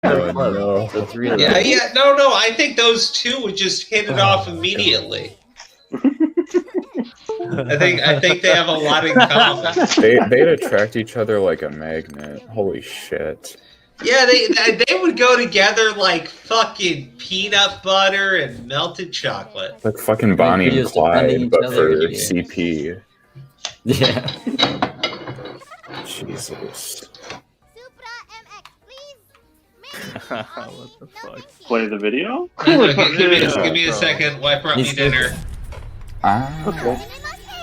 Oh, no. The three of Yeah, them. yeah, no, I think those two would just hit it off immediately. I think they have a lot in common. They'd attract each other like a magnet. Holy shit. Yeah, they would go together like fucking peanut butter and melted chocolate. Like fucking Bonnie and Videos defending Clyde, each but other, for yeah. CP. Yeah. Jesus. What the fuck? Play the video? Give me a second. Wife brought me dinner. Ah.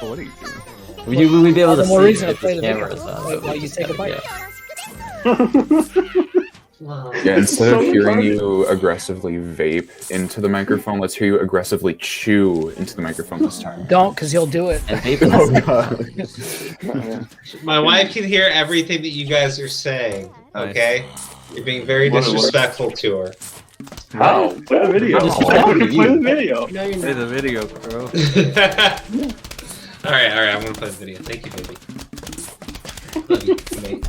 What are you doing? We'd be able to The more see reason to if play the the video. cameras on. While you take a bite. Yeah, instead of hearing you aggressively vape into the microphone, let's hear you aggressively chew into the microphone this time. Don't, because he'll do it. And vape Oh god. My wife can hear everything that you guys are saying. Okay, you're being very disrespectful to her. How? Play the video. Play the video. No, you're Play not. the video, bro. all right, I'm gonna play the video. Thank you, baby. Love you, mate.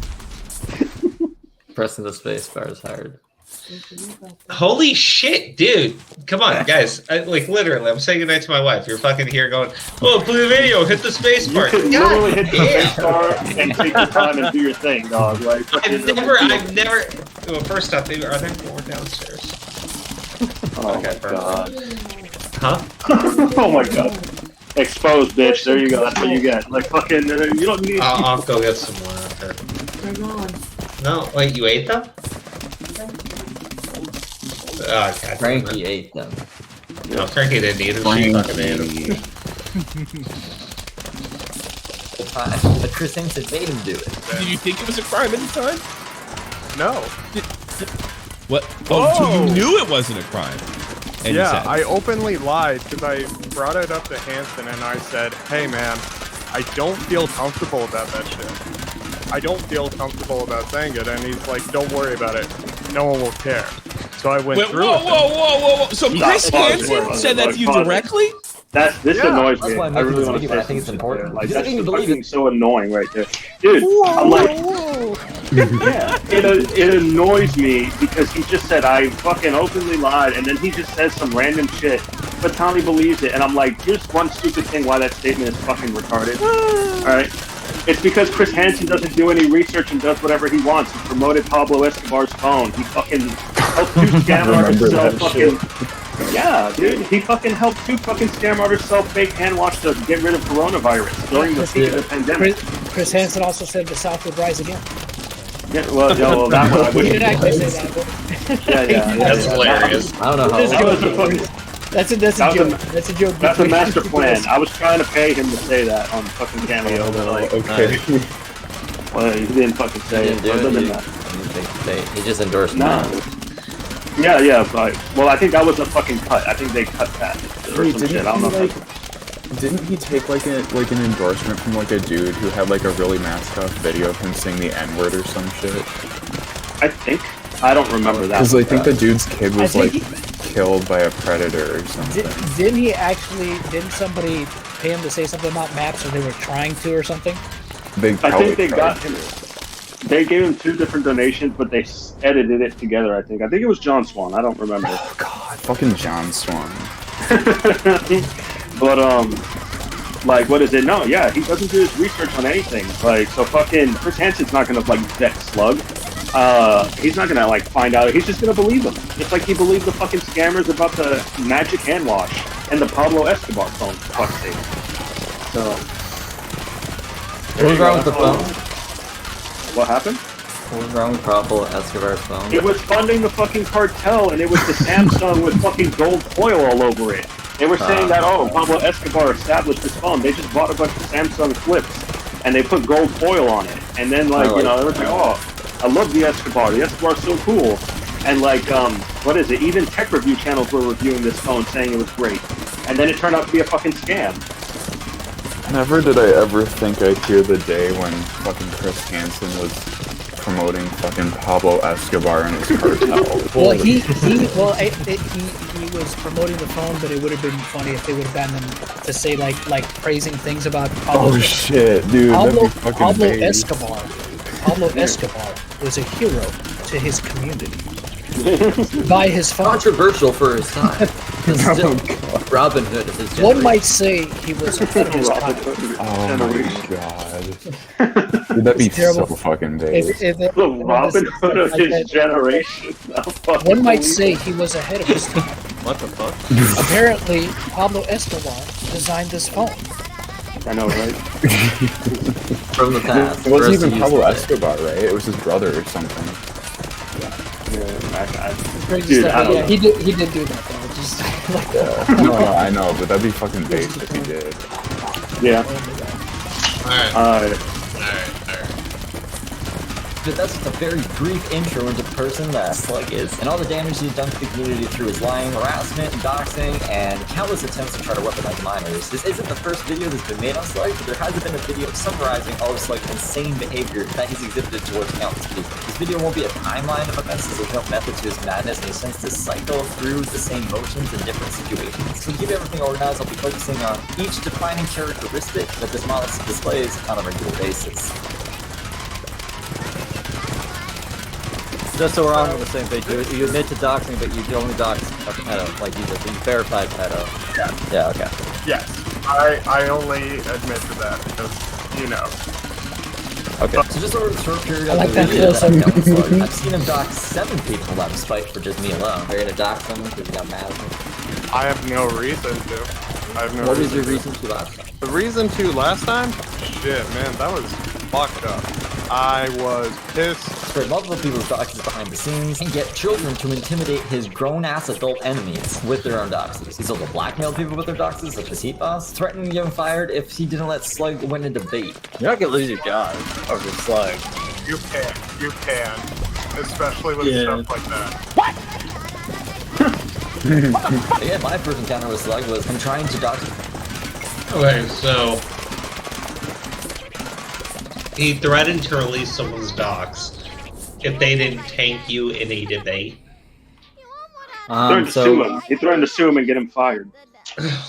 pressing the space bar is hard. Holy shit, dude! Come on, guys. Like literally, I'm saying goodnight to my wife. You're fucking here going, "Oh, play the video. Hit the space You bar." could literally hit the space bar and take your time and do your thing, dog. Like, I've never. Well, first off, are there more downstairs? oh Okay, my god. Huh? Oh my god. Exposed, bitch. There you go. That's what you get. Like fucking. You don't need. I'll go get some more after. They're gone. No, wait, you ate them? Oh, God. Frankie ate them. No, Frankie didn't eat them. She fucking ate them. But Chris Hansen made him do it. Did you think it was a crime at the time? No. What? Oh, so you knew it wasn't a crime. And you Yeah, said, I openly lied because I brought it up to Hanson and I said, hey man, I don't feel comfortable about that shit. I don't feel comfortable about saying it. And he's like, don't worry about it. No one will care. So I went Wait, through whoa, with whoa, whoa, whoa, whoa. So Chris Hansen said that to you directly? This Yeah, annoys that's me. why I'm I making really this want to video, say but I think it's something important. there. Like, You that's didn't even just believe fucking it. so annoying right there. Dude, I'm like, yeah, it annoys me because he just said I fucking openly lied and then he just says some random shit, but Tommy believes it, and I'm like, here's one stupid thing why that statement is fucking retarded. Alright? It's because Chris Hansen doesn't do any research and does whatever he wants. He promoted Pablo Escobar's phone. He fucking helped two scam artists sell fucking... Yeah, dude, he fucking helped two fucking scam artists sell fake hand wash to get rid of coronavirus during the peak of the pandemic. Chris Hansen also said the South would rise again. Yeah, well, that one I He wouldn't didn't actually say that. But Yeah. That's hilarious. I don't know how. That was a fucking... that's a That was joke. That's a joke. That's a master plan. I was trying to pay him to say that on fucking Cameo, but like, Okay. well, he didn't fucking He say didn't it. do Other it. than He, that, he just endorsed no. it. Yeah, but well, I think that was a fucking cut. I think they cut that or Wait, some shit. I don't know. didn't he take like an endorsement from like a dude who had like a really masked up video of him saying the N-word or some shit? I think I don't remember that. Because I think the dude's kid was I like think killed by a predator or something. Didn't somebody pay him to say something about maps, or they were trying to, or something? They I probably think they tried. got him. They gave him two different donations, but they edited it together. I think it was John Swan. I don't remember. Oh god, fucking John Swan. But like, what is it? No, yeah, he doesn't do his research on anything. Like, so fucking Chris Hansen's not gonna like vet Slug. He's not gonna like find out. He's just gonna believe them, just like he believed the fucking scammers about the magic hand wash and the Pablo Escobar phone. For fuck's sake. So, What was wrong with the phone? what happened? What was wrong with Pablo Escobar's phone? It was funding the fucking cartel, and it was the Samsung with fucking gold foil all over it. They were saying that, oh, Pablo Escobar established this phone. They just bought a bunch of Samsung flips, and they put gold foil on it. And then, like, you know, they were like, oh, I love the Escobar. The Escobar's so cool. And, like, what is it? Even tech review channels were reviewing this phone, saying it was great. And then it turned out to be a fucking scam. Never did I ever think I'd hear the day when fucking Chris Hansen was promoting fucking Pablo Escobar and his cartel. Well, he was promoting the phone, but it would have been funny if they would have gotten him to say like praising things about Pablo. Oh shit, dude, that'd be fucking Pablo amazing. Escobar. Pablo Escobar was a hero to his community. Buy his phone. Controversial for his time. Still, Robin Hood is his generation. One might say he was ahead of his time. Oh my god. Dude, that'd be It's terrible. so fucking big. If The Robin Hood of his generation. one might say he was ahead of his time. What the fuck? Apparently, Pablo Escobar designed this phone. I know, right? From the past. It wasn't for us even to Pablo use today. Escobar, right? It was his brother or something. Crazy Dude, stuff. I don't Yeah, know. he did do that though. Just like No, I know, but that'd be fucking base if he did. Yeah. Alright. Dude, that's just a very brief intro into the person that Slug is, and all the damage he's done to the community through his lying, harassment, doxing, and countless attempts to try to weaponize minors. This isn't the first video that's been made on Slug, but there hasn't been a video summarizing all of Slug's insane behavior that he's exhibited towards countless people. This video won't be a timeline of events, as there's no method to his madness, and he tends to cycle through the same motions in different situations. So to keep everything organized, I'll be focusing on each defining characteristic that this model displays on a regular basis. Just so we're all on the same page, you admit to doxing, but you only dox a pedo, like you verified pedo. Yeah, okay. Yes, I only admit to that because, you know. Okay. So just over the short period I of like the that video that philosophy. I've done Slug, I've seen him dox 7 people out of spite for just me alone. Are you gonna dox someone because you got mad at me? I have no reason to. I have no What reason is your to. reason to last time? The reason to last time? Shit, man, that was fucked up. I was pissed. For multiple people's doxes behind the scenes, and get children to intimidate his grown-ass adult enemies with their own doxes. He's also blackmailed people with their doxes, such as Heat Boss, threatening to get him fired if he didn't let Slug win a debate. You're not gonna lose your job over Slug. You can. Especially with stuff like that. Yeah, my first encounter with Slug was him trying to dox. Okay, so he threatened to release someone's docs if they didn't tank you in a debate. Threatened to sue him. He threatened to sue him and get him fired.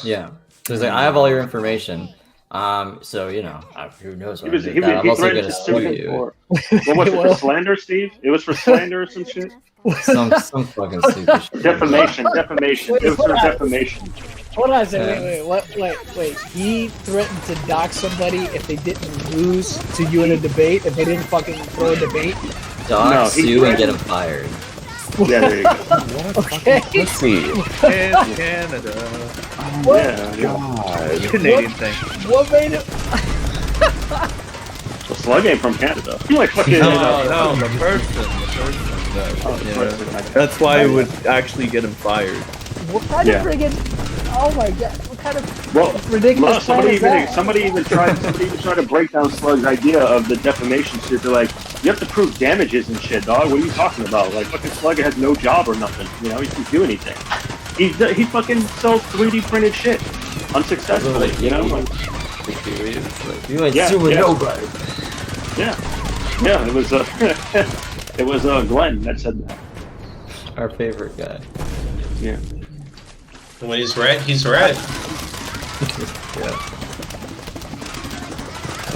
Yeah. So he's like, I have all your information. So, you know, who knows what He I'm gonna do. I'm also threatened gonna to sue sue him you. for. What was it for slander, Steve? It was for slander or some shit. Some fucking stupid shit. Defamation. It was for defamation. hold on a second, wait. He threatened to dox somebody if they didn't lose to you in a debate, if they didn't fucking throw a debate. Dox, he sue, and get threatened- him fired. Yeah, there you go. Okay. Let's see. In Canada. Yeah. God. Canadian thing. What made it? The Slug ain't from Canada. You like fucking. No, the person. That's why it would actually get him fired. What kind Yeah. of friggin'? Oh my god! What kind of Well, ridiculous plan somebody is that? somebody even tried to break down Slug's idea of the defamation shit. They're like, you have to prove damages and shit, dog. What are you talking about? Like, fucking Slug has no job or nothing. You know, he can't do anything. He fucking sells 3D printed shit unsuccessfully. You know, like, You ain't Yeah, suing yeah. nobody. yeah. It was it was Glenn that said that. Our favorite guy. Yeah. When he's red, he's red. So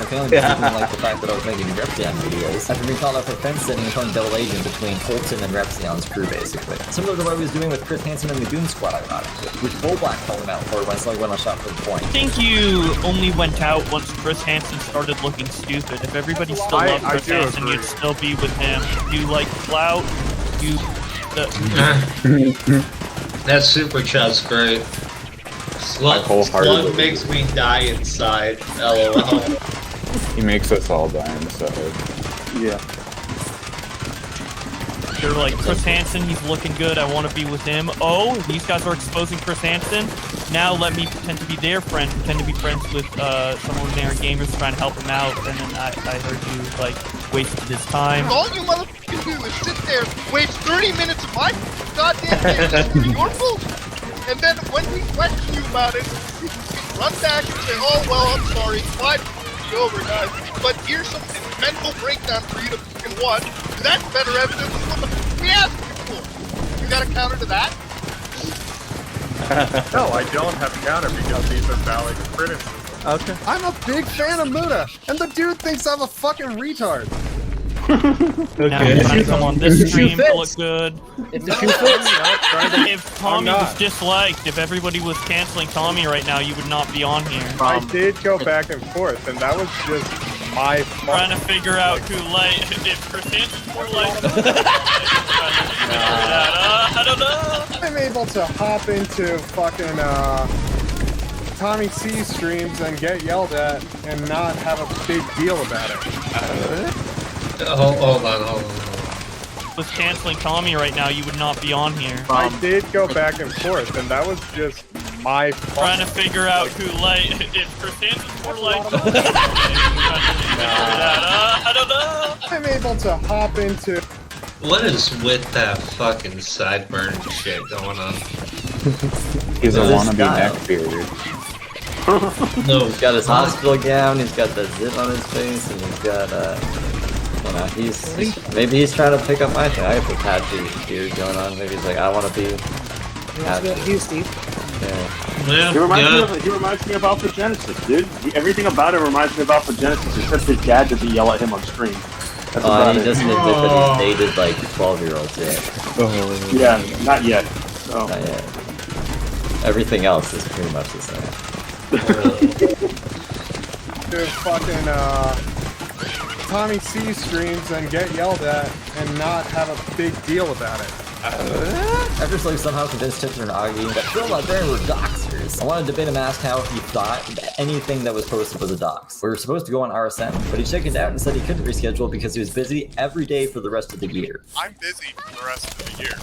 I can only didn't like the fact that I was making Repsion videos. After being called out for fence sitting and playing double agent between Holton and Repsion's crew, basically. Similar to what I was doing with Chris Hansen and the Goon Squad, ironically. With Full Black calling out for when Slug went on shot for the point. I think you only went out once Chris Hansen started looking stupid. If everybody still loved I Chris do Hansen, agree. you'd still be with him. If you like clout, you... That super chat's great. Slug wholeheartedly makes me die inside. LOL. He makes us all die inside. Yeah. They're like, Chris Hansen, he's looking good, I want to be with him. Oh, these guys are exposing Chris Hansen. Now let me pretend to be their friend, pretend to be friends with someone there in gamers trying to help him out. And then I heard you, like, wasted his time. All you motherfuckers do is sit there, waste 30 minutes of my goddamn game just for your bullshit. And then when we question you about it, you can run back and say, oh, well, I'm sorry, it's fine, it's over, guys. But here's some mental breakdown for you to fucking watch. That's better evidence than what the fuck we asked you for. You got a counter to that? No, I don't have a counter because these are valid criticisms. Okay. I'm a big fan of Muda, and the dude thinks I'm a fucking retard. Now he's trying to come on this stream to look good. If the shoe fits, If Tommy was disliked, if everybody was canceling Tommy right now, you would not be on here. I did go back and forth, and that was just my fault. Trying to figure out who like if Chris Hansen's more like. I don't know. I'm able to hop into fucking Tommy C streams and get yelled at and not have a big deal about it. Hold on. Was canceling Tommy right now, you would not be on here. I did go back and forth, and that was just my fault. Trying to figure out who like if Chris Hansen's more like. I don't know. I'm able to hop into. What is with that fucking sideburn shit going on? He's a This wannabe style. neckbeard. No, He's got his hospital gown, he's got the zip on his face, and he's got, maybe he's trying to pick up my thing. I have the patchy beard going on. Maybe he's like, I want to be patchy. you, Steve. Yeah. He reminds me of Alpha Genesis, dude. Everything about him reminds me of Alpha Genesis, except his dad doesn't yell at him on stream. That's Oh, about and he it. doesn't admit that he's dated like 12-year-olds yet. Yeah, not yet. So. Not yet. Everything else is pretty much the same. To fucking Tommy C streams and get yelled at and not have a big deal about it. After Slug somehow convinced Tipster and Augie that Phil and Baron were doxers, I wanted to debate him ask how he thought that anything that was posted was a dox. We were supposed to go on RSM, but he checked it out and said he couldn't reschedule because he was busy every day for the rest of the year. I'm busy for the rest of the year.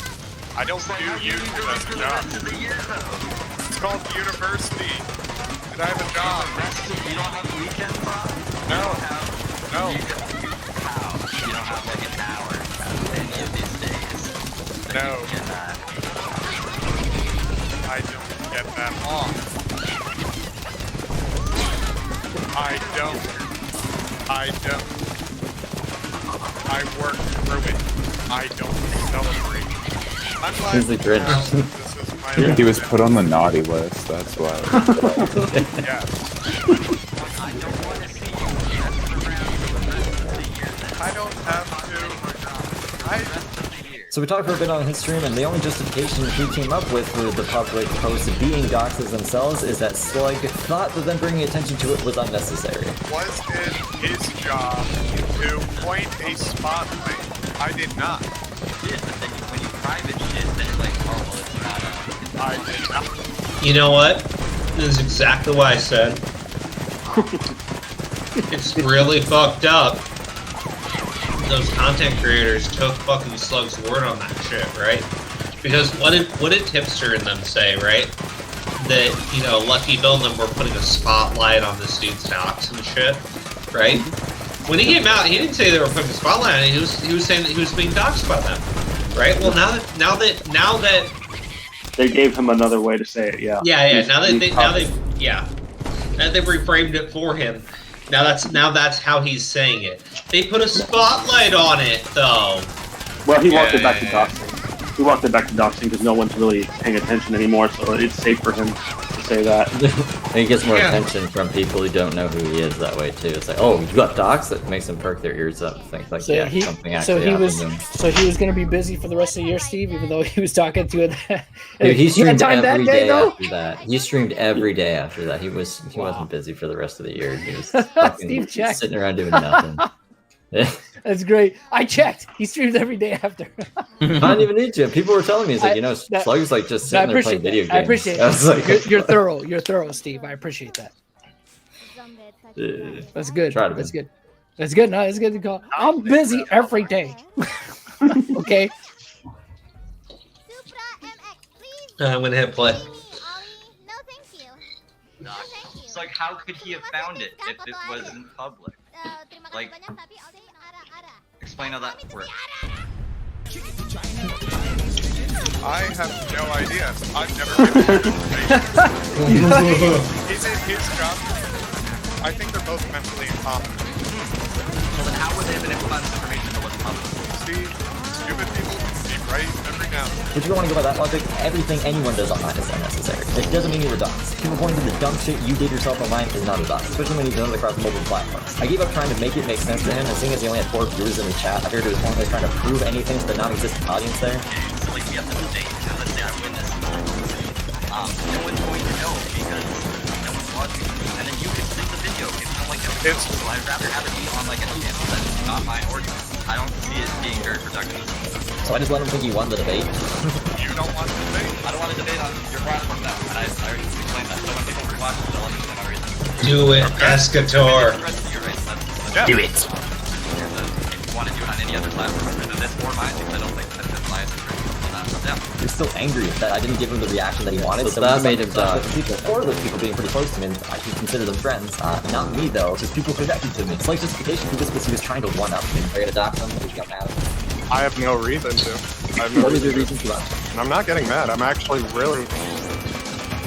I don't do YouTube as a job. It's called university. And I have a job. You don't have weekends off? No. No. How? You don't have like an hour any of these days. No. I don't get that off. I don't. I work through it. I don't celebrate. Unlike He's the Grinch. now, this is my He was put on the naughty list, that's why. Yeah. I don't want to see you I don't have to. So we talked for a bit on his stream, and the only justification he came up with for the public posts being doxes themselves is that Slug thought that them bringing attention to it was unnecessary. Was it his job to point a spotlight? I did not. Yeah, but then when you private shit, then it's like, oh, well, it's not I did not. you know what? This is exactly what I said. It's really fucked up. Those content creators took fucking Slug's word on that shit, right? Because what did Tipster and them say, right? That, you know, Lucky Bill and them were putting a spotlight on this dude's docs and shit, right? When he came out, he didn't say they were putting a spotlight on it. He was saying that he was being doxed by them, right? Well, now that They gave him another way to say it, yeah. yeah, now they reframed it for him. Now that's how he's saying it. They put a spotlight on it, though. Well, he walked it back to doxing. He walked it back to doxing because no one's really paying attention anymore, so it's safe for him to say that. And he gets more attention from people who don't know who he is that way too. It's like, oh, you got doxed? That makes them perk their ears up and think like, So yeah, he, something so actually he happened was, to him. so he was gonna be busy for the rest of the year, Steve, even though he was talking to it. Dude, he streamed time every that day, day though? after that. He streamed every day after that. He wasn't busy for the rest of the year. He was fucking Steve checked. sitting around doing nothing. That's great. I checked. He streams every day after. I didn't even need to. People were telling me, it's like, you know, Slug's like just sitting there playing video games. I appreciate it. I was like, You're thorough. You're thorough, Steve. I appreciate that. That's good. Try to That's be. good. That's good. No, it's good to call. I'm busy every day. Okay. I'm gonna hit play. It's like, how could he have found it if it wasn't public? Like, explain how that works. I have no idea. I've never been to Is it his job? I think they're both mentally incompetent. So then how would they have been able to find this information that wasn't public? See, stupid people keep right? Every now and then. If you want to go by that logic, everything anyone does online is unnecessary. It doesn't mean you're a dox. People pointing to the dumb shit you did yourself online is not a dox, especially when you've done it across multiple platforms. I gave up trying to make it make sense to him, and seeing as he only had 4 viewers in the chat, I figured it was pointless trying to prove anything to the non-existent audience there. So like we have to debate. Now let's say I win this. No one's going to know because no one's watching. And then you can see the video if you don't like the video. So I'd rather have it be on like a channel that's not mine or yours. I don't see it being very productive. So I just let him think he won the debate. You don't want to debate. I don't want to debate on your platform now, and I already explained that. So when people watch it, they'll understand my reason. Do it, Escator. Do it. If you want to do it on any other platform other than this or mine, because I don't think that's my You're still angry that I didn't give him the reaction that he wanted. So that made him die. People, or those people being pretty close to me, and I can consider them friends. Not me though, just people connected to me. It's like justification for this because he was trying to one-up me. Are you gonna dox him? He got mad. I have no reason to. I have no What is your reason reason to that? And I'm not getting mad. I'm actually really.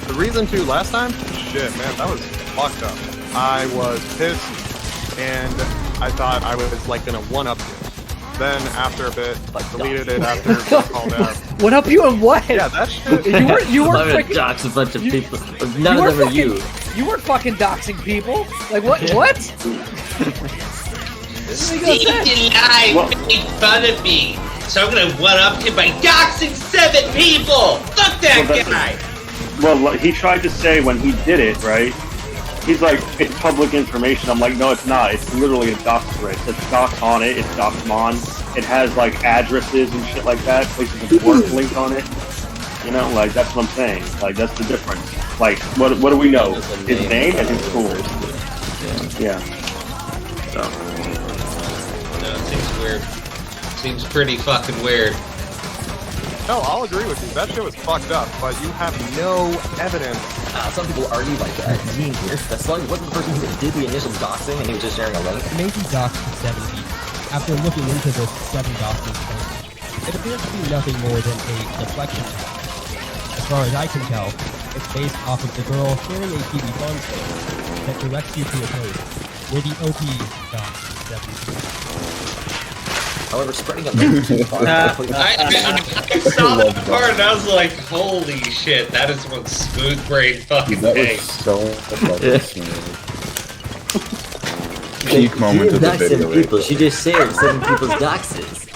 The reason to last time? Shit, man, that was fucked up. I was pissed, and I thought I was like gonna one-up you. Then after a bit, deleted it after being called out. What up you and what? Yeah, that shit. You weren't I'm gonna freaking. dox a bunch of people. None You of weren't them are you. You weren't fucking doxing people. Like what? What? Steve Delight made fun of me, so I'm gonna one-up him by doxing 7 people! Fuck that guy! Well, he tried to say when he did it, right? He's like, it's public information. I'm like, no, it's not. It's literally a dox thread. It's dox on it. It's doxmon. It has like addresses and shit like that. Places of work linked on it. You know, like that's what I'm saying. Like that's the difference. Like, what do we know? His name and his school. Yeah. So. No, it seems weird. Seems pretty fucking weird. No, I'll agree with you. That shit was fucked up, but you have no evidence. Some people argue like Dean here. That Slug wasn't the person who did the initial doxing, and he was just sharing a link. Macy doxed 7 people. After looking into this 7 doxing posts, it appears to be nothing more than a deflection tactic. As far as I can tell, it's based off of the girl sharing a TV fun post that directs you to a post where the OP doxed 7 people. However, spreading a link too far. I saw that part and I was like, holy shit, that is one smooth brain fucking That thing. was so fucking smooth. Peak moment of the video. People. She just shared 7 people's doxes.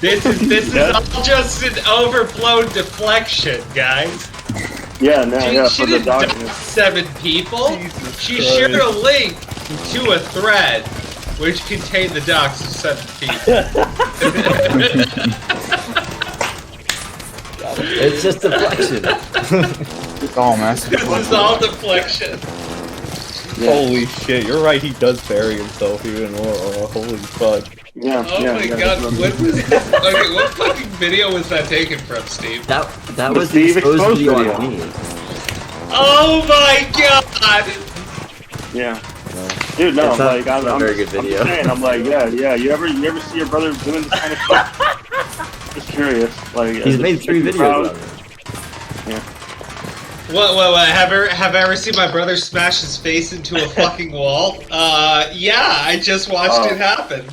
This is all just an overblown deflection, guys. Yeah, no, yeah, She for the didn't dox document. 7 people. She shared a link to a thread which contained the dox of 7 people. It's just deflection. It's all massive. This is all deflection. Yeah. Holy shit, you're right, he does bury himself even more. Holy fuck. Yeah, Oh yeah, my yeah, god, that's what was okay, what fucking video was that taken from, Steve? That The was the Steve exposed exposed video video. on me. Oh my god! Yeah. Dude, no, It's not- like it's I'm not a very good I'm video. just saying, I'm like, yeah. You ever see your brother doing this kind of stuff? Just curious. Like He's made 3 videos of it. Yeah. What, have I ever seen my brother smash his face into a fucking wall? Yeah, I just watched it happen.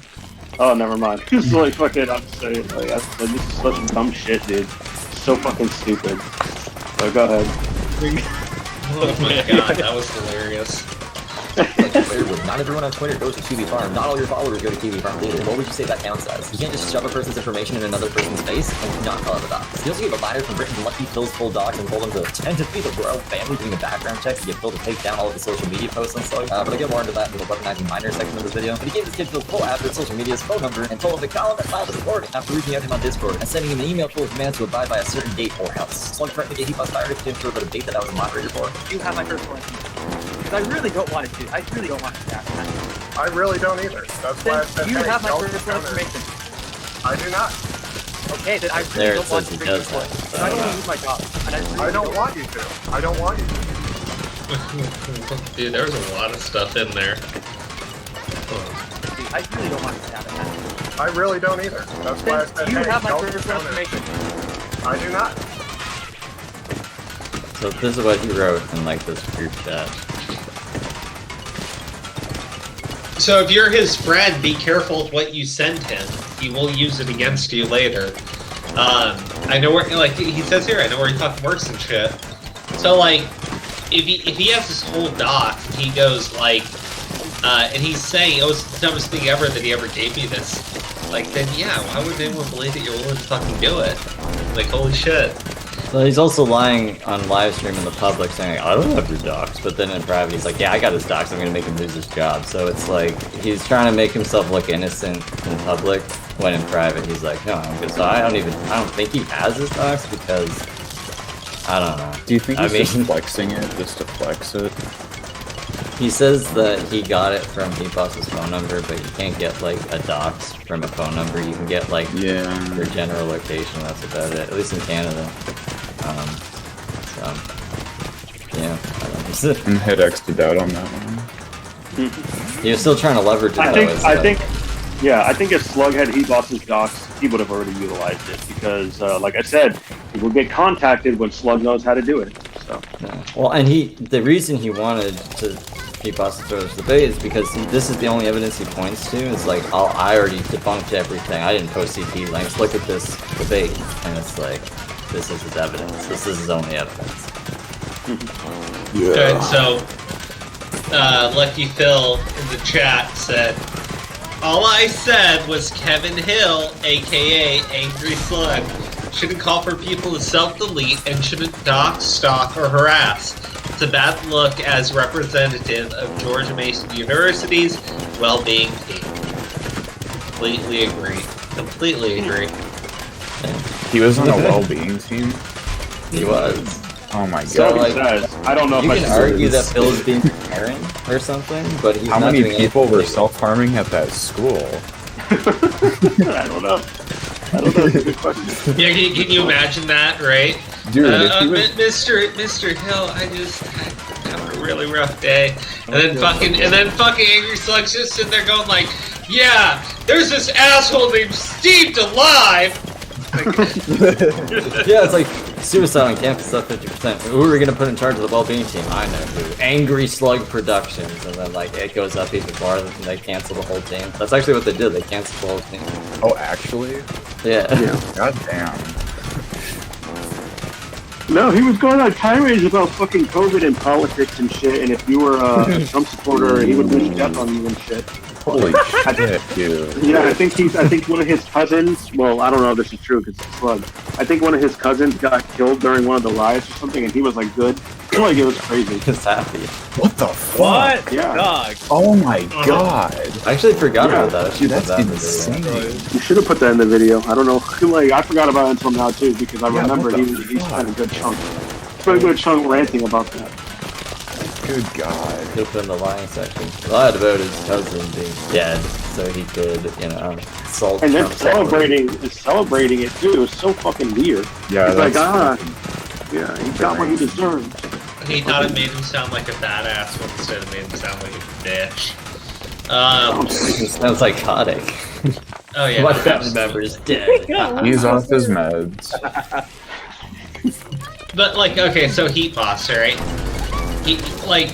Oh, never mind. It's like fucking. I'm just saying, like, this is such dumb shit, dude. So fucking stupid. So go ahead. Oh my god, that was hilarious. Not everyone on Twitter goes to QB Farm. Not all your followers go to QB Farm either. What would you say that counts as? You can't just shove a person's information in another person's face and not call it a dox. He also gave a ladder from Britain Lucky Phil's full docs and told him to pretend to be the royal family doing a background check to get Phil to take down all of the social media posts and stuff. But I'll get more into that in the weaponizing minors section of this video. But he gave this kid Phil full address, social media's phone number, and told him to call him and file the recording after reaching out to him on Discord and sending him an email full of commands to abide by a certain date or else. Slug threatened to get heat bus fired if he didn't throw the debate that I was a moderator for. You have my personal information. Because I really don't want to do. I really don't want to do that. I really don't either. That's why I said, You hey, have my don't personal counter. information. I do not. Okay, then I really There it don't want says to he bring does this one. that. But I don't want to use my job. And I really I don't want you to. I don't want you to. Dude, there was a lot of stuff in there. Dude, I really don't want to do that. I really don't either. That's why I said, You hey, have my don't personal counter. information. I do not. So this is what he wrote in like this group chat. So if you're his friend, be careful with what you send him. he will use it against you later. I know where, like he says here, I know where he fucking works and shit. So like, if he has this whole doc, he goes like, and he's saying, "Oh, it's the dumbest thing ever that he ever gave me this." Like, then yeah, why would anyone believe that you're willing to fucking do it? Like, holy shit. So he's also lying on live stream in the public saying, I don't have your docs, but then in private he's like, yeah, I got his docs, I'm gonna make him lose his job. So it's like, he's trying to make himself look innocent in public, when in private he's like, no, I'm good. So I don't think he has his docs because, I don't know. Do you think he's just flexing it, just to flex it? He says that he got it from Heatboss's phone number, but you can't get like a docs from a phone number. You can get like their general location. That's about it. At least in Canada. So yeah, I'm head X'd out on that one. You're still trying to leverage it. I think if Slug had Heatboss's docs, he would have already utilized it because, like I said, he will get contacted when Slug knows how to do it. So. Yeah. Well, and the reason he wanted to Heatboss to throw this debate is because this is the only evidence he points to. It's like, oh, I already debunked everything. I didn't post CP links. Look at this debate, and it's like, this is his evidence. This is his only evidence. Alright, so Lucky Phil in the chat said, all I said was Kevin Hill, aka Angry Slug, shouldn't call for people to self-delete and shouldn't dox, stalk, or harass. It's a bad look as representative of George Mason University's well-being team. Completely agree. Completely agree. He was on a well-being team? He was. Oh my So, god. like, I don't know you if can argue that Phil is being parent or something, but he's How not many doing people were anything. self-harming at that school? I don't know. That's a good question. Yeah, can you imagine that, right? Dude, if he was... Mr. Hill, I have a really rough day. And then fucking Angry Slug's just sitting there going like, yeah, there's this asshole named Steve alive. Yeah, it's like suicide on campus up 50%. Who are we gonna put in charge of the well-being team? I know who. Angry Slug Productions, and then like it goes up even farther, and they cancel the whole team. That's actually what they did. They canceled the whole team. Oh, actually? Yeah. God damn. No, he was going on tirades about fucking COVID and politics and shit, and if you were a Trump supporter, he would wish death on you and shit. Holy shit, dude. Yeah, I think one of his cousins, well, I don't know if this is true because it's Slug. I think one of his cousins got killed during one of the riots or something, and he was like good. Like it was crazy. He's happy. What the fuck? What? Yeah. Dog. Oh my god. I actually forgot about that. Dude, that's Put that in the insane. video. You should have put that in the video. I don't know. Like I forgot about it until now too because I remember he spent a good chunk. Spent a good chunk ranting about that. Good god. He'll put in the lying section. Lied about his cousin being dead, so he could, assault And then Trump celebrating it too. It was so fucking weird. Yeah, it's like that's yeah, he got what he deserved. He thought it made him sound like a badass, but instead it made him sound like a bitch. It sounds psychotic. Oh yeah. My family member is dead. He's off his meds. But like, okay, so Heat Boss, right? He like,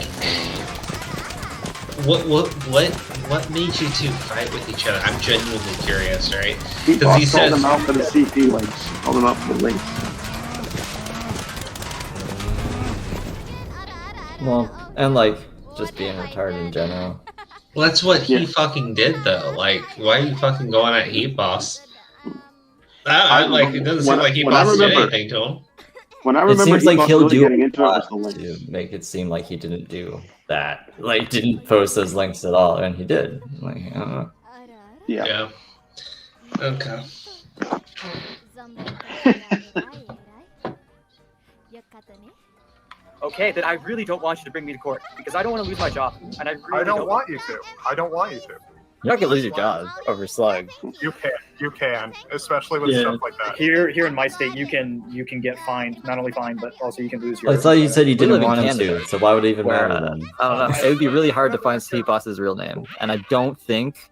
what made you two fight with each other? I'm genuinely curious, right? Because he called him out for the CP links. Called him out for the links. Well, and like just being retarded in general. Well, that's what he fucking did, though. Like, why are you fucking going at Heat Boss? It doesn't seem like Heat Boss did anything to him. When I remember, it seems like he'll do getting into it was the to links. make it seem like he didn't do that. Like, didn't post those links at all, and he did. Like, I don't know. Yeah. Okay. Okay, then I really don't want you to bring me to court because I don't want to lose my job, and I really don't want you to. I don't want you to. You're not gonna lose your job over Slug. You can, especially with stuff like that. Here in my state, you can get fined. Not only fined, but also you can lose your. I thought you said you didn't live in want him Canada. to, so why would it even matter then? I don't know. It would be really hard to find Heat Boss's real name, and I don't think,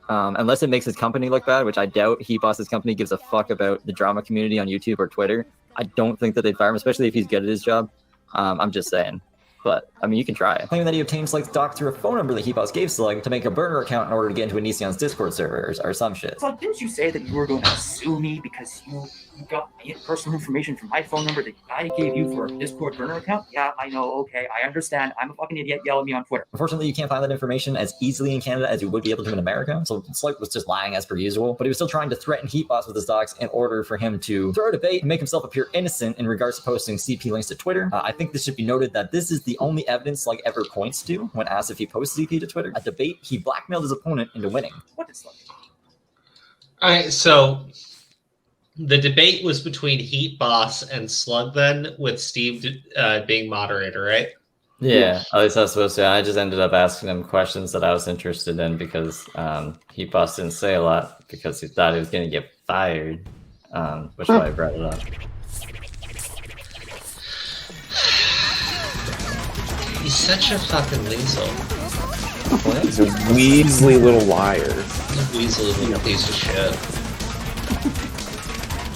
unless it makes his company look bad, which I doubt Heat Boss's company gives a fuck about the drama community on YouTube or Twitter. I don't think that they'd fire him, especially if he's good at his job. I'm just saying. but I mean, you can try it. Claiming that he obtained Slug's doc through a phone number that Heatboss gave Slug to make a burner account in order to get into Onision's Discord server or some shit. So didn't you say that you were going to sue me because you got personal information from my phone number that I gave you for a Discord burner account? Yeah, I know. Okay, I understand. I'm a fucking idiot. Yell at me on Twitter. Unfortunately, you can't find that information as easily in Canada as you would be able to in America. So Slug was just lying as per usual, but he was still trying to threaten Heatboss with his docs in order for him to throw a debate and make himself appear innocent in regards to posting CP links to Twitter. I think this should be noted that this is the only evidence Slug ever points to when asked if he posts CP to Twitter. A debate, he blackmailed his opponent into winning. What is Slug? Alright, so the debate was between Heatboss and Slug then, with Steve being moderator, right? Yeah, at least I was supposed to. I just ended up asking him questions that I was interested in because Heatboss didn't say a lot because he thought he was going to get fired, which is why I brought it up. He's such a fucking weasel. He's a weaselly little liar. He's a weaselly little piece of shit.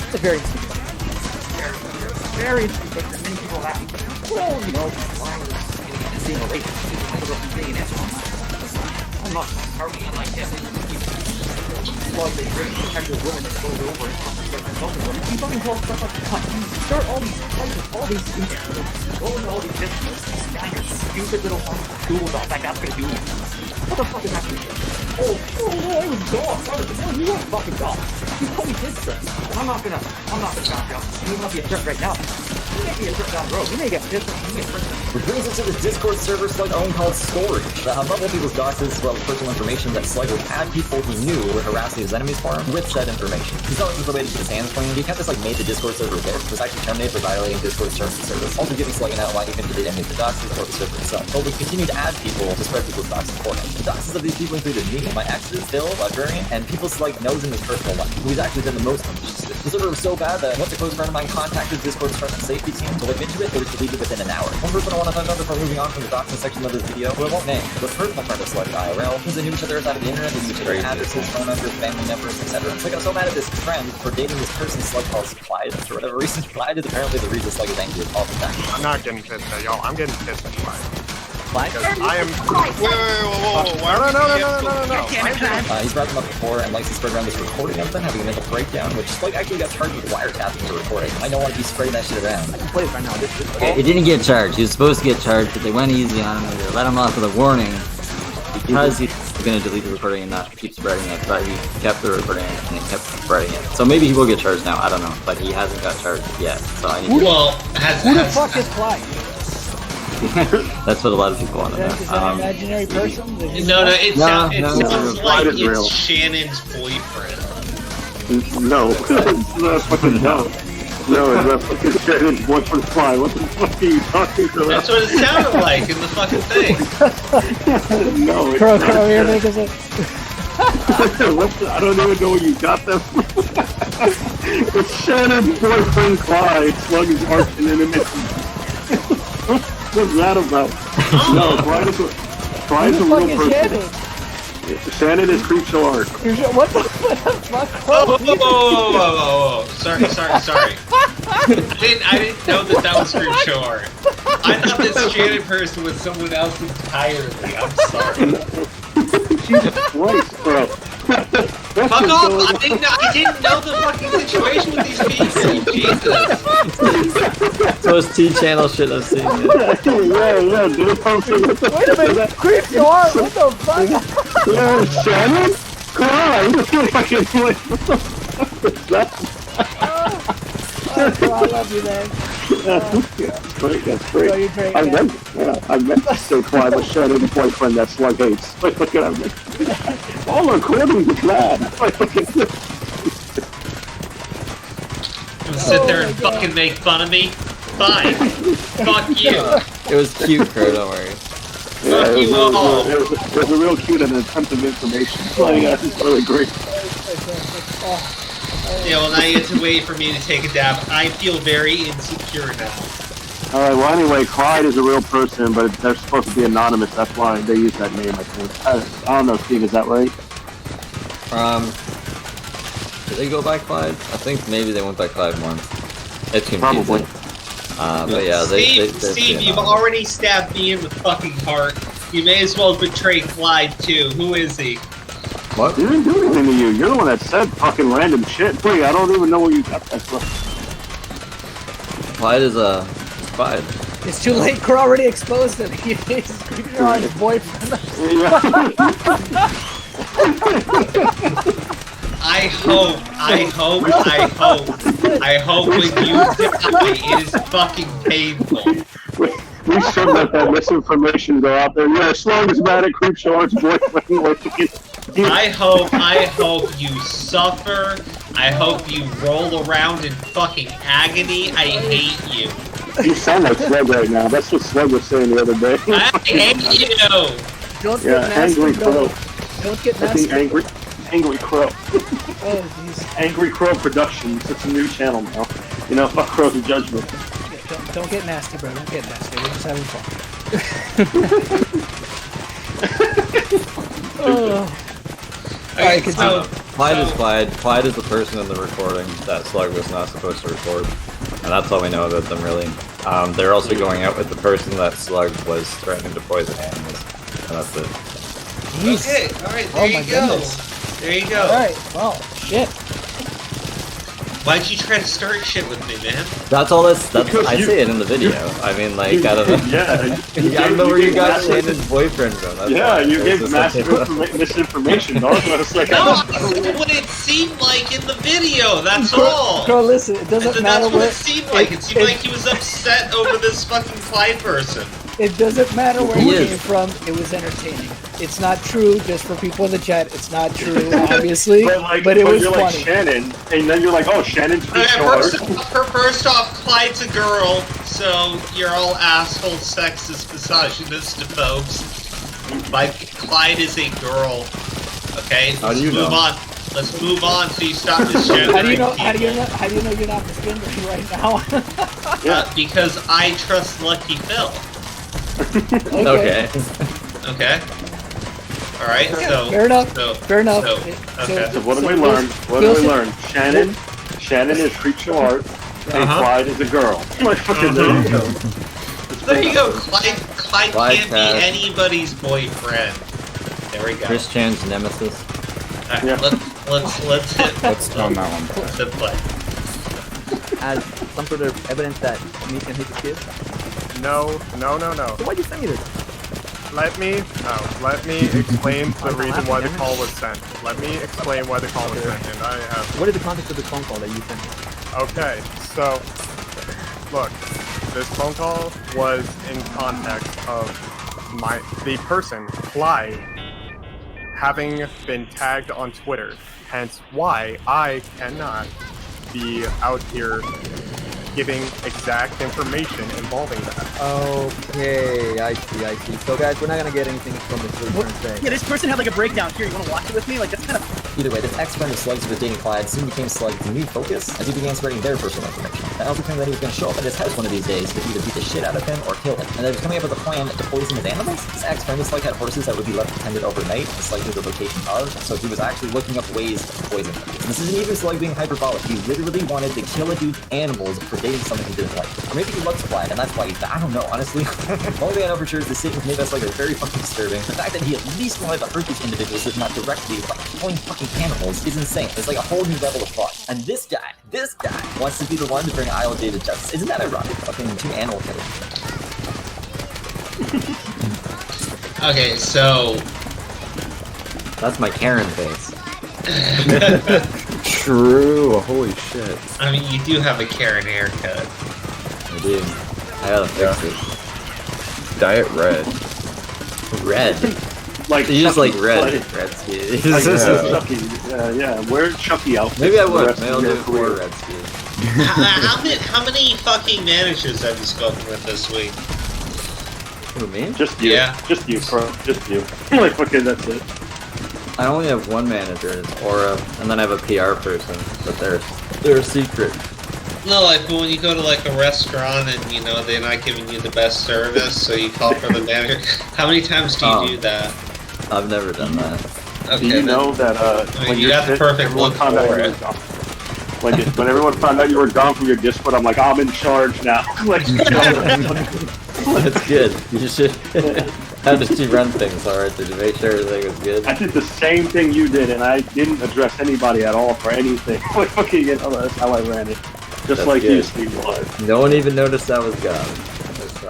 It's a very interesting that many people have. Well, you know, why is being a racist? I don't know if being an asshole. I'm not partying like this. Slug, they bring protective women that goes over and constantly women. You fucking call stuff like that. You start all these fights with all these things. Go into all these businesses. Now your stupid little fucking school dog like that's gonna do it. What the fuck is happening here? Oh, I was dog. You weren't fucking dog. You probably did this. I'm not gonna stop you. You must be a jerk right now. You may be a jerk down the road. You may get pissed off. You may get Which brings us to the Discord server Slug owned called Storage that have multiple people's docs as well as personal information that Slug would add people he knew would harass his enemies for him with said information. He thought this was the way to get his hands clean. He kept this like made the Discord server work. It was actually terminated for violating Discord terms of service, also giving Slug an outline even to delete any of the docs or the server itself. But we continue to add people to spread people's docs for him. The docs of these people included me, my exes, Phil, Librarian, and people Slug knows in his personal life, who he's actually done the most malicious to. The server was so bad that once a close friend of mine contacted Discord's trust and safety team to look into it was deleted within an hour. One person I want to thank before moving on from the doxing section of this video, who I won't name, was personal friend of Slug IRL, because they knew each other outside of the internet, they knew each other's addresses, phone numbers, family numbers, etc. So I got so mad at this friend for dating this person Slug calls Clyde for whatever reason. Clyde is apparently the reason Slug is angry all the time. I'm not getting pissed at y'all. I'm getting pissed at Clyde. Because I am. Whoa. No. He's brought them up before and likes to spread around this recording of them having a mental breakdown, which Slug actually got charged with wiretapping for recording. I don't want to be spreading that shit around. play it right now. He didn't get charged. He was supposed to get charged, but they went easy on him. They let him off with a warning because he's going to delete the recording and not keep spreading it. But he kept the recording and he kept spreading it. So maybe he will get charged now. I don't know, but he hasn't got charged yet. So I need to. Well, Who the fuck is Clyde? That's what a lot of people want to Is that an imaginary person? No, it sounds like Clyde is real. it's Shannon's boyfriend. No, it's not fucking no. No, it's not fucking Shannon's boyfriend Clyde. What the fuck are you talking about? That's what it sounded like in the fucking thing. No, it's Crow, not. here, make us I don't even know where you got that from. It's Shannon's boyfriend Clyde. Slug is arch and enemy. What's that about? No, Clyde's a real person. Shannon is creepshow art. What the fuck? Whoa. Sorry. I didn't know that was creepshow art. I thought this Shannon person was someone else entirely. I'm sorry. Jesus Christ, bro. Fuck off! I didn't know the fucking situation with these people. Jesus. Most T-channel shit I've seen. Yeah, dude. Wait a minute, creep you are. What the fuck? Yeah, Shannon? I love you, man. That's great. So you're great, I man. meant to say Clyde was Shannon's boyfriend that Slug hates. Like, look at him. All according to Clyde. Sit there and fucking make fun of me? Fine. Fuck you. It was cute, Crow, don't worry. Yeah, Fuck you all. it was a real cute and an attempt of information. So, yeah, it's really great. Yeah, well, now you have to wait for me to take a dab. I feel very insecure now. Alright, well, anyway, Clyde is a real person, but they're supposed to be anonymous. That's why they use that name, I think. I don't know, Steve, is that right? Did they go by Clyde? I think maybe they went by Clyde once. It's confusing. Probably. But yeah, Steve, you've already stabbed me in the fucking heart. You may as well betray Clyde too. Who is he? What? He didn't do anything to you. You're the one that said fucking random shit. Wait, I don't even know where you got that from. Clyde is Clyde. It's too late. Crow already exposed him. He's creeping around his boyfriend. I hope when you die, it is fucking painful. We should let that misinformation go out there. Yeah, as long as Matt at Creep Show's boyfriend. I hope you suffer. I hope you roll around in fucking agony. I hate you. You sound like Slug right now. That's what Slug was saying the other day. I hate you. Don't get nasty, Angry Crow. Don't get nasty. Angry Crow. Oh, jeez. Angry Crow Productions. It's a new channel now. You know, fuck Crow's Judgment. Yeah, don't get nasty, bro. Don't get nasty. We're just having fun. Alright, so Clyde is Clyde. Clyde is the person in the recording that Slug was not supposed to record. And that's all we know about them, really. They're also going out with the person that Slug was threatening to poison animals. And that's it. Jeez. Okay, alright, Oh my goodness. There you go. Alright, well, shit. Why'd you try to start shit with me, man? That's all I say it in the video. I mean, like, I don't know. Yeah. I don't know where you got Shannon's boyfriend from. That's you gave massive misinformation, dog. It's like, No, that's what it seemed like in the video, that's all! Bro, listen, it doesn't matter what it seemed like. It seemed like he was upset over this fucking Clyde person. It doesn't matter where he came from, it was entertaining. It's not true, just for people in the chat, it's not true, obviously, but it was you're funny. Like Shannon, and then you're like, oh, Shannon's pretty short. First off, Clyde's a girl, so you're all asshole, sexist, misogynist folks. Clyde is a girl. Okay, let's move on. Let's move on so you stop misgendering How do you know you're not misgendering right now? because I trust Lucky Phil. Okay. Okay. Alright, so... Fair enough. Fair enough. So what did we learn? Shannon is Creep Show art, and Clyde is a girl. There you go. There you go. Clyde can't be anybody's boyfriend. There we go. Chris Chan's nemesis. Alright, let's on that one. Let's hit play. As some sort of evidence that me can hit the kid? No. So why'd you send me this? Let me explain the reason why the call was sent. Let me explain why the call was sent, and I have... What is the context of the phone call that you sent me? Okay, so, look, this phone call was in context of the person, Clyde, having been tagged on Twitter, hence why I cannot be out here giving exact information involving that. Okay, I see. So guys, we're not gonna get anything from this really thing. Yeah, this person had like a breakdown. Here, you wanna watch it with me? Like, that's kind of... Either way, this ex-friend of Slug's who was dating Clyde soon became Slug's new focus as he began spreading their personal information. And also claimed that he was going to show up at his house one of these days to either beat the shit out of him or kill him. And that he was coming up with a plan to poison his animals. This ex-friend of Slug had horses that would be left attended overnight, Slug knew the location of, so he was actually looking up ways to poison them. This isn't even Slug being hyperbolic. He literally wanted to kill a dude's animals for dating someone he didn't like. Or maybe he loves Clyde, and that's why he's I don't know, honestly. The only thing I know for sure is the statement made by Slug are very fucking disturbing. The fact that he at least wanted to hurt these individuals, if not directly, by killing fucking cannibals, is insane. It's like a whole new level of fun. And this guy wants to be the one to bring Isle Day to justice. Isn't that ironic? Fucking two animal killers. Okay, so... That's my Karen face. True, holy shit. I mean, you do have a Karen haircut. I do. I gotta fix it. Diet red. Red? Like you just like red. Like, red ski. Chucky. Yeah, wear Chucky outfits. Maybe I would. Maybe I'll do it for red ski. How many fucking managers have you spoken with this week? Who, me? Just you. Yeah. Just you, bro. Just you. Like, okay, that's it. I only have one manager, it's Aura, and then I have a PR person, but they're a secret. No, like when you go to like a restaurant and you know they're not giving you the best service, so you call for the manager. How many times do you do that? I've never done that. Okay, do you know that you got the perfect look for it. When everyone found out you were gone from your Discord, I'm like, I'm in charge now. Like, That's good. You should. How did you run things, alright? Did you make sure everything was good? I did the same thing you did, and I didn't address anybody at all for anything. Like, fucking, you know, that's how I ran it. Just That's like good. you, Steve was. No one even noticed I was gone.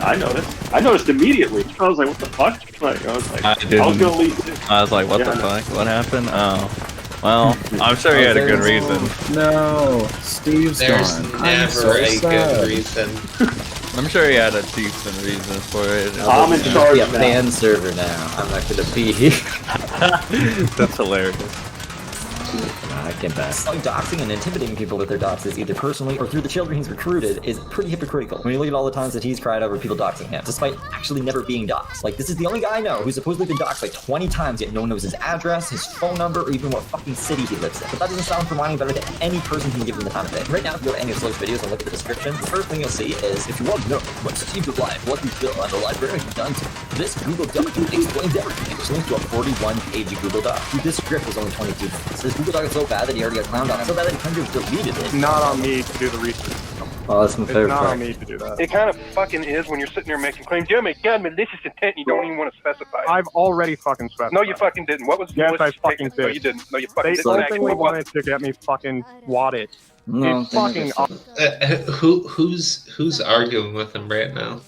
I noticed. I noticed immediately. I was like, what the fuck? Like, I was like, I didn't. I was gonna leave. I was like, what the fuck? What happened? Oh. Well, I'm sure he had a good reason. No, Steve's There's gone. never a good reason. I'm sure he had a decent reason for it. I'm in charge now. Fan server now. I'm not gonna be here. That's hilarious. I can't pass. Like doxing and intimidating people with their doxes, either personally or through the children he's recruited, is pretty hypocritical. When you look at all the times that he's cried over people doxing him, despite actually never being doxed. Like, this is the only guy I know who's supposedly been doxed like 20 times, yet no one knows his address, his phone number, or even what fucking city he lives in. But that doesn't sound for mining better than any person can give him the time of day. Right now, if you go to any of Slow's videos and look at the description, the first thing you'll see is, if you want to know what Steve of Life, what he's built on the library he's done to this Google Doc explains everything. It's linked to a 41-page Google Doc. Dude, this script was only 22 minutes. This Google Doc is so bad that he already got clowned on it. So bad that he kind of deleted it. It's not on me to do the research. Oh, that's my favorite It's not part. on me to do that. It kind of fucking is when you're sitting there making claims. Yeah, my God, malicious intent, you don't even want to specify it. I've already fucking specified. No, you fucking didn't. What was the Yes, I malicious fucking intent? No, did. you didn't. No, you fucking They didn't. openly What? wanted to get me fucking wadded. No, It's fucking Who's arguing with him right now?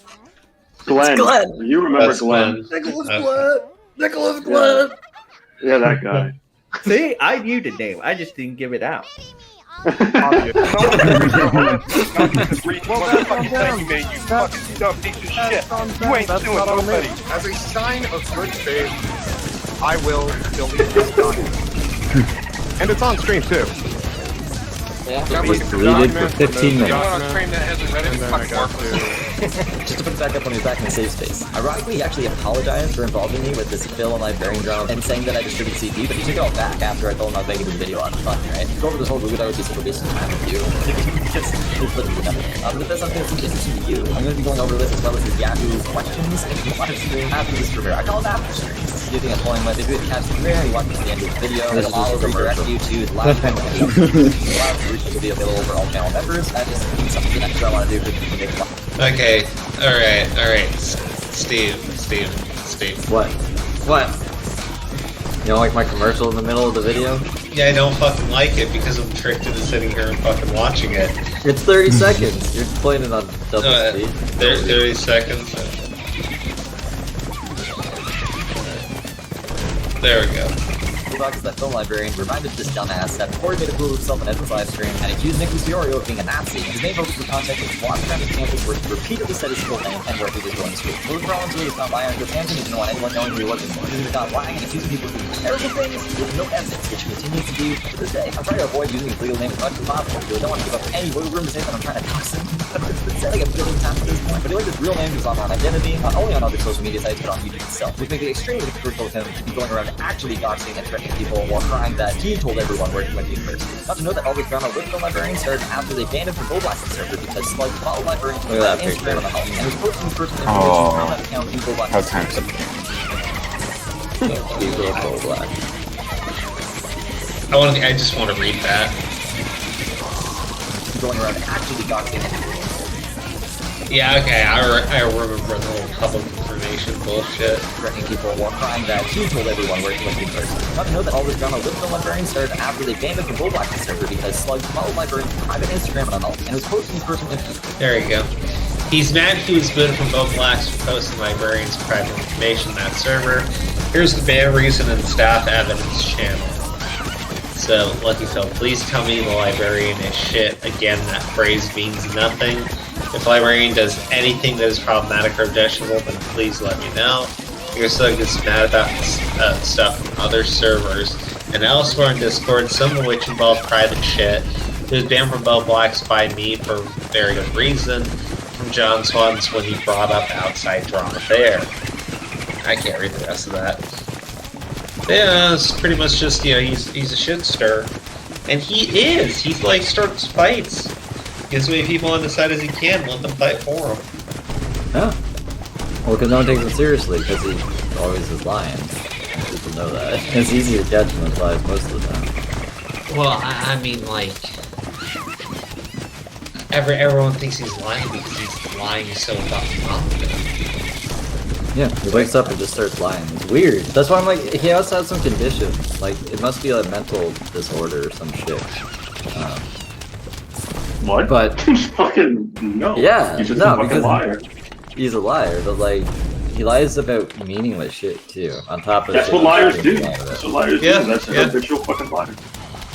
Glenn. You remember That's Glenn. Nicholas Okay. Glenn. Nicholas Glenn. Yeah, that guy. See, I knew the name. I just didn't give it out. Thank you, man, you fucking dumb piece of shit. You ain't suing nobody. As a sign of good faith, I will delete this document. And it's on stream too. Yeah, he's deleted for 15 minutes. Just to put it back up when he was back in the safe space. Ironically, he actually apologized for involving me with this Phil and librarian drama and saying that I distribute CP, but he took it all back after I told him I was making this video on fun, right? Go over this whole Google Doc super wasting time with you. It's literally nothing. But if there's something that's interesting to you, I'm going to be going over this as well as his Yahoo questions and live stream after this premiere. I call it after stream. This is the thing I'm pulling with. If you catch the premiere, you watch the end of the video, it'll all redirect you to the live stream. Will be available for all channel members. That is something extra I want to do for people to make fun. Okay, alright. Steve. What? What? You don't like my commercial in the middle of the video? Yeah, I don't fucking like it because I'm tricked into sitting here and fucking watching it. It's 30 seconds. You're playing it on double speed. 30 seconds. There we go. That film librarian reminded this dumbass that before he made a fool of himself on Edward's live stream and accused Nicholas Fiorio of being a Nazi, his main focus of content was walking around his campus where he repeatedly said his full name and where he was going to school. Moving Rollins really was not lying on Chris Hansen, even though anyone knowing who he was anymore. He was not lying and accusing people of doing terrible things with no evidence, which he continues to do to this day. I'm trying to avoid using his legal name as much as possible because I don't want to give up any wiggle room to say that I'm trying to dox him. It's been said like a billion times at this point. But he liked his real name, his online identity, not only on other social media sites but on YouTube itself, which makes it extremely difficult for him to be going around actually doxing and threatening people while crying that he told everyone where he went to university. Not to know that all this drama with the librarian started after they banned him from Gold Black server because Slug followed librarians on Instagram on the help and was posting personal information on that account in Gold Black. How times up. Gold Black. I just want to read that. Going around actually doxing everyone. Yeah, okay, I remember the whole public information bullshit. Threatening people while crying that he told everyone where he went to university. Not to know that all this drama with the librarian started after they banned him from Gold Black server because Slug followed librarians private Instagram and all and was posting his personal information. There you go. He's mad he was booted from both blacks for posting librarians' private information on that server. Here's the ban reason and staff evidence channel. So, Lucky Phil, please tell me the librarian is shit. Again, that phrase means nothing. If librarian does anything that is problematic or objectionable, then please let me know. Your Slug is mad about stuff from other servers and elsewhere in Discord, some of which involve private shit. It was banned from both blacks by me for very good reason. From John Swans when he brought up outside drama there. I can't read the rest of that. Yeah, it's pretty much just, he's a shit stir. And he is! He's like, starts fights. Gets as many people on the side as he can, let them fight for him. Yeah. Well, because no one takes him seriously, because he always is lying. People know that. It's easy to judge him when he lies most of the time. Well, I mean, like, everyone thinks he's lying because he's lying so fucking confident. Yeah, he wakes up and just starts lying. It's weird. That's why I'm like, he also has some conditions. Like, it must be a mental disorder or some shit. What? But fucking no. Yeah, He's just no, a fucking because liar. he's a liar, but like, he lies about meaningless shit too. On top of That's shit what liars do. out of it. That's what liars Yeah, do. That's yeah. an habitual fucking liar.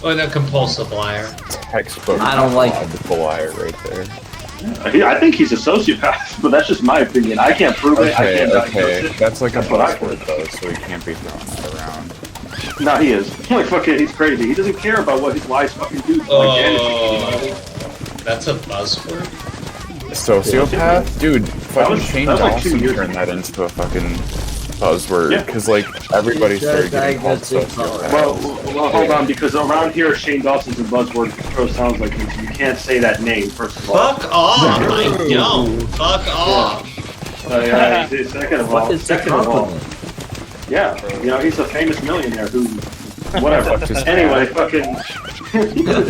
Oh, and a compulsive liar. Textbook. I don't like the liar right there. I think he's a sociopath, but that's just my opinion. I can't prove it. I Okay, can't okay. diagnose it. That's like a That's what I buzzword though, so he can't be throwing that around. No, he is. Like fucking, he's crazy. He doesn't care about what his lies fucking do. Like, damage people, you know what I mean? That's a buzzword? Sociopath? Dude, fucking was- Shane that was like 2 Dawson years turned ago. that into a fucking buzzword. Yeah. Because, like, everybody started getting called Diagnostic sociopath. Well, hold on, because around here, Shane Dawson's a buzzword. Pro sounds like him, so you can't say that name, first of all. Fuck off! I don't! Fuck off! Second of all, yeah, you know, he's a famous millionaire who, whatever. Anyway, fucking,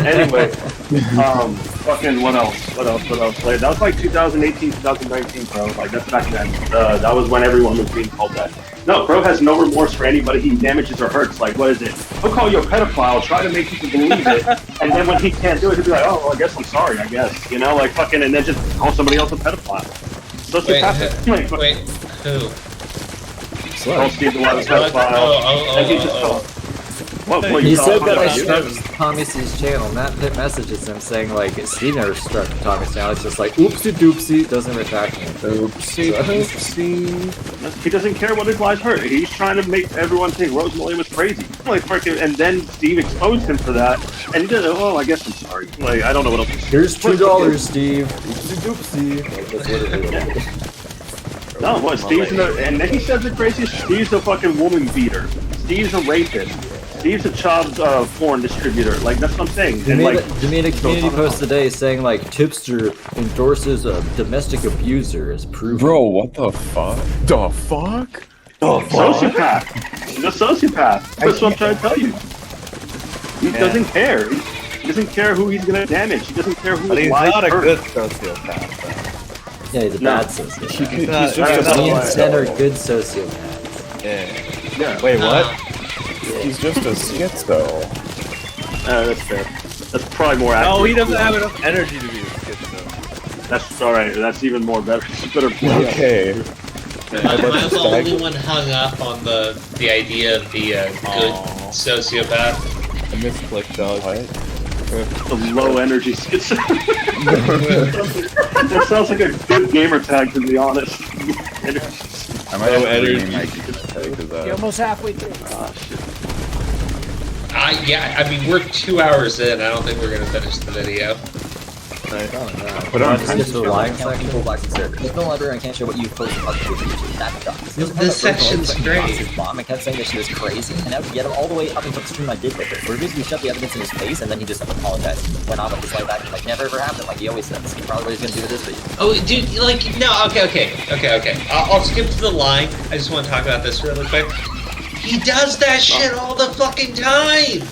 anyway, fucking, what else? Like, that was like 2018, 2019, bro. Like, that's back then. That was when everyone was being called that. No, bro has no remorse for anybody he damages or hurts. Like, what is it? He'll call you a pedophile, try to make people believe it, and then when he can't do it, he'll be like, oh, well, I guess I'm sorry, I guess. You know, like, fucking, and then just call somebody else a pedophile. Sociopathic. Wait, who? Call Steve the Wild pedophile. And he just called. What, He you said call that I him? struck Tommy's channel. Matt Pitt messages him saying like Steve never struck Tommy's channel. It's just like oopsie doopsie, doesn't retract anything. Oopsie doopsie. He doesn't care what his lies hurt. He's trying to make everyone think Rose Molly was crazy. Like freaking, and then Steve exposed him for that, and he did. Oh, I guess I'm sorry. Like I don't know what else. Here's $2, Steve. Oopsie doopsie. Like, that's what it is. No, what? Steve's and then he says the craziest. Steve's a fucking woman beater. Steve's a rapist. Steve's a child porn distributor. Like that's what I'm saying. He And made, like, he made a community post today saying like Tipster endorses a domestic abuser as proof. Bro, what the fuck? The fuck? sociopath. He's a sociopath. That's what I'm trying to tell you. He doesn't care. He doesn't care who he's gonna damage. He doesn't care who But his he's lies not a hurt. good sociopath, Yeah, he's a No. bad sociopath. He's not- just he's a not Me and lying. Sen are good sociopaths. though. Yeah. Yeah. Wait, what? He's just a schizo. That's fair. That's probably more accurate. No, he doesn't have enough energy to be a schizo. That's alright. That's even more better. Better point. Okay. Am I the only one hung up on the idea of the good sociopath? I misclicked, dog. The low energy schizo. That sounds like a good gamer tag, to be honest. I might have to energy. rename my gamer tag to that. You're almost halfway through. Ah, shit. Yeah, I mean, we're 2 hours in. I don't think we're gonna finish the video. Put on Just get to the lying section. People black server. There's no library and can't show what you posted up to YouTube. That sucks. This section's great. His mom and kept saying that she was crazy, and now to get him all the way up until the stream I did with it. Where basically shoved the evidence in his face, and then he just apologized and went on with his life acting like never ever happened. Like he always says. He probably was gonna do this video. Oh, dude, like, no, okay. I'll skip to the line. I just want to talk about this really quick. He does that shit all the fucking time!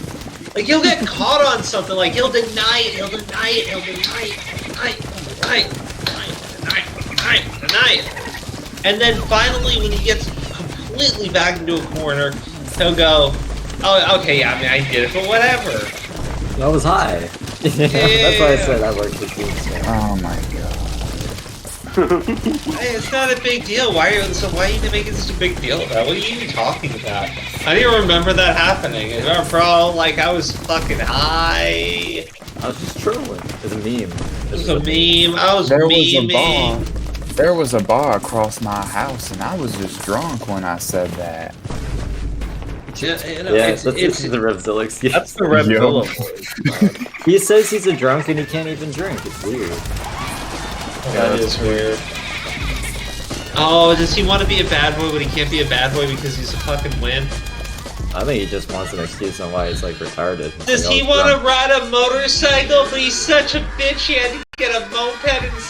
Like, he'll get caught on something, like, he'll deny it, deny it. And then finally, when he gets completely back into a corner, he'll go, oh, okay, yeah, I mean, I did it, but whatever. That was high. That's why I said I worked with teams. Oh my god. Hey, it's not a big deal. Why are you making such a big deal about? What are you even talking about? I don't even remember that happening. Bro, like, I was fucking high. I was just trolling. It's a meme. It was a meme. I was There was a memeing. bar. There was a bar across my house, and I was just drunk when I said that. Yeah, that's the Revzilla. That's the Revzilla. He says he's a drunk and he can't even drink. It's weird. That is weird. Oh, does he want to be a bad boy, but he can't be a bad boy because he's a fucking win? I think he just wants an excuse on why he's like retarded. Does he want to ride a motorcycle, but he's such a bitch he had to get a moped instead?